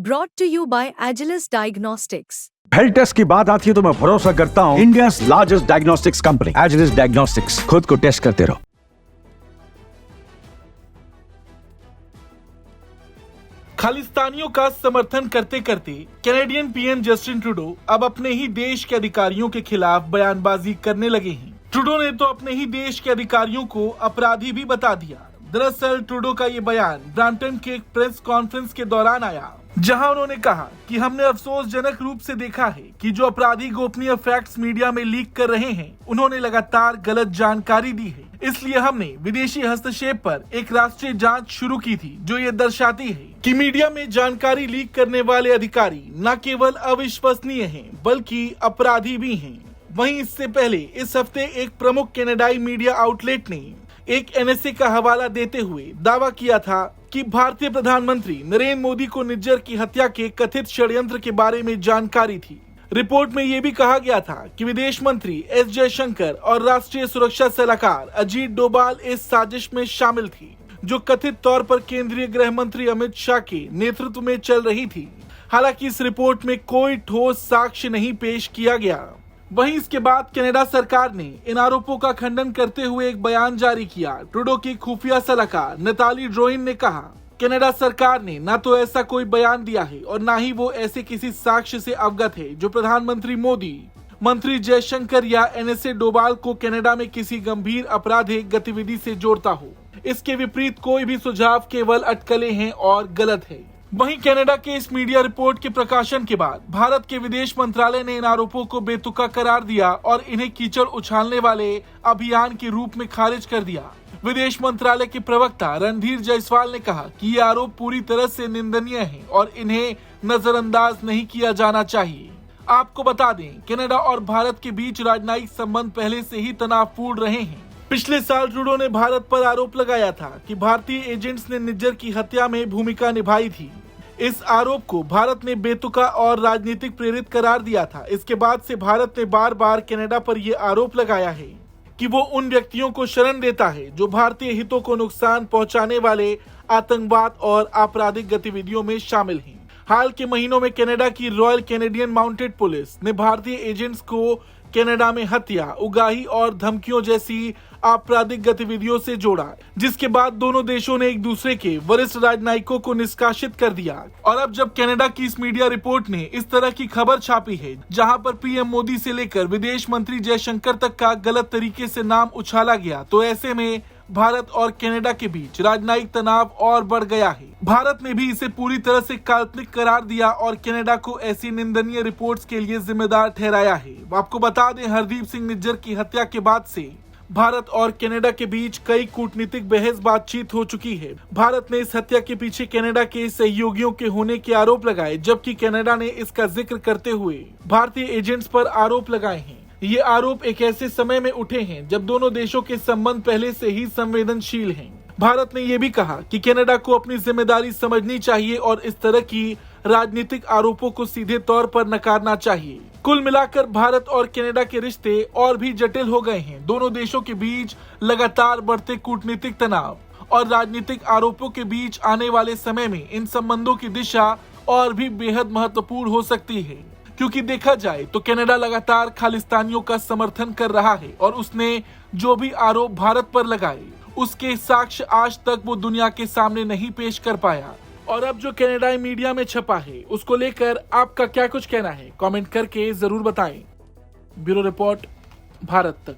Brought to you by Agilus Diagnostics. Health test की बात आती है तो मैं भरोसा करता हूँ India largest diagnostics company Agilus Diagnostics. खुद को टेस्ट करते रहो। खालिस्तानियों का समर्थन करते करते कैनेडियन पीएम जस्टिन ट्रूडो अब अपने ही देश के अधिकारियों के खिलाफ बयानबाजी करने लगे हैं। ट्रूडो ने तो अपने ही देश के अधिकारियों को अपराधी भी बता दिया। दरअसल ट्रूडो का ये बयान ब्रैम्पटन के एक प्रेस कॉन्फ्रेंस के दौरान आया, जहां उन्होंने कहा कि हमने अफसोसजनक रूप से देखा है कि जो अपराधी गोपनीय फैक्ट्स मीडिया में लीक कर रहे हैं, उन्होंने लगातार गलत जानकारी दी है। इसलिए हमने विदेशी हस्तक्षेप पर एक राष्ट्रीय जांच शुरू की थी, जो ये दर्शाती है कि मीडिया में जानकारी लीक करने वाले अधिकारी न केवल अविश्वसनीय हैं, बल्कि अपराधी भी हैं। वहीं इससे पहले इस हफ्ते एक प्रमुख कनाडाई मीडिया आउटलेट ने एक एनएसए का हवाला देते हुए दावा किया था कि भारतीय प्रधानमंत्री नरेंद्र मोदी को निज्जर की हत्या के कथित षड्यंत्र के बारे में जानकारी थी। रिपोर्ट में यह भी कहा गया था कि विदेश मंत्री एस जयशंकर और राष्ट्रीय सुरक्षा सलाहकार अजीत डोभाल इस साजिश में शामिल थी, जो कथित तौर पर केंद्रीय गृह मंत्री अमित शाह के नेतृत्व में चल रही थी। हालांकि इस रिपोर्ट में कोई ठोस साक्ष्य नहीं पेश किया गया। वहीं इसके बाद कनाडा सरकार ने इन आरोपों का खंडन करते हुए एक बयान जारी किया। ट्रूडो की खुफिया सलाहकार नताली ड्रोइन ने कहा, कनाडा सरकार ने न तो ऐसा कोई बयान दिया है और न ही वो ऐसे किसी साक्ष्य से अवगत है जो प्रधानमंत्री मोदी, मंत्री जयशंकर या एनएसए डोभाल को कनाडा में किसी गंभीर आपराधिक गतिविधि से जोड़ता हो। इसके विपरीत कोई भी सुझाव केवल अटकलें हैं और गलत है। वहीं कनाडा के इस मीडिया रिपोर्ट के प्रकाशन के बाद भारत के विदेश मंत्रालय ने इन आरोपों को बेतुका करार दिया और इन्हें कीचड़ उछालने वाले अभियान के रूप में खारिज कर दिया। विदेश मंत्रालय के प्रवक्ता रणधीर जायसवाल ने कहा कि ये आरोप पूरी तरह से निंदनीय हैं और इन्हें नजरअंदाज नहीं किया जाना चाहिए। आपको बता दें, कनाडा और भारत के बीच राजनयिक संबंध पहले से ही तनावपूर्ण रहे हैं। पिछले साल ट्रूडो ने भारत पर आरोप लगाया था कि भारतीय एजेंट्स ने निज्जर की हत्या में भूमिका निभाई थी। इस आरोप को भारत ने बेतुका और राजनीतिक प्रेरित करार दिया था। इसके बाद से भारत ने बार बार कनाडा पर यह आरोप लगाया है कि वो उन व्यक्तियों को शरण देता है जो भारतीय हितों को नुकसान पहुंचाने वाले आतंकवाद और आपराधिक गतिविधियों में शामिल हैं। हाल के महीनों में कनाडा की रॉयल कैनेडियन माउंटेड पुलिस ने भारतीय एजेंट्स को कनाडा में हत्या, उगाही और धमकियों जैसी आपराधिक गतिविधियों से जोड़ा, जिसके बाद दोनों देशों ने एक दूसरे के वरिष्ठ राजनयिकों को निष्कासित कर दिया। और अब जब कनाडा की इस मीडिया रिपोर्ट ने इस तरह की खबर छापी है, जहां पर पीएम मोदी से लेकर विदेश मंत्री जयशंकर तक का गलत तरीके से नाम उछाला गया, तो ऐसे में भारत और कनाडा के बीच राजनयिक तनाव और बढ़ गया है। भारत ने भी इसे पूरी तरह से काल्पनिक करार दिया और कनाडा को ऐसी निंदनीय रिपोर्ट्स के लिए जिम्मेदार ठहराया है। आपको बता दें, हरदीप सिंह निज्जर की हत्या के बाद से भारत और कनाडा के बीच कई कूटनीतिक बहस बातचीत हो चुकी है। भारत ने इस हत्या के पीछे कनाडा के सहयोगियों के होने के आरोप लगाए, जबकि कनाडा ने इसका जिक्र करते हुए भारतीय एजेंट्स पर आरोप लगाए हैं। ये आरोप एक ऐसे समय में उठे हैं जब दोनों देशों के संबंध पहले से ही संवेदनशील हैं। भारत ने ये भी कहा कि कनाडा को अपनी जिम्मेदारी समझनी चाहिए और इस तरह की राजनीतिक आरोपों को सीधे तौर पर नकारना चाहिए। कुल मिलाकर भारत और कनाडा के रिश्ते और भी जटिल हो गए हैं। दोनों देशों के बीच लगातार बढ़ते कूटनीतिक तनाव और राजनीतिक आरोपों के बीच आने वाले समय में इन संबंधों की दिशा और भी बेहद महत्वपूर्ण हो सकती है, क्योंकि देखा जाए तो कनाडा लगातार खालिस्तानियों का समर्थन कर रहा है और उसने जो भी आरोप भारत पर लगाए, उसके साक्ष्य आज तक वो दुनिया के सामने नहीं पेश कर पाया। और अब जो कनाडाई मीडिया में छपा है, उसको लेकर आपका क्या कुछ कहना है, कमेंट करके जरूर बताएं। ब्यूरो रिपोर्ट, भारत तक।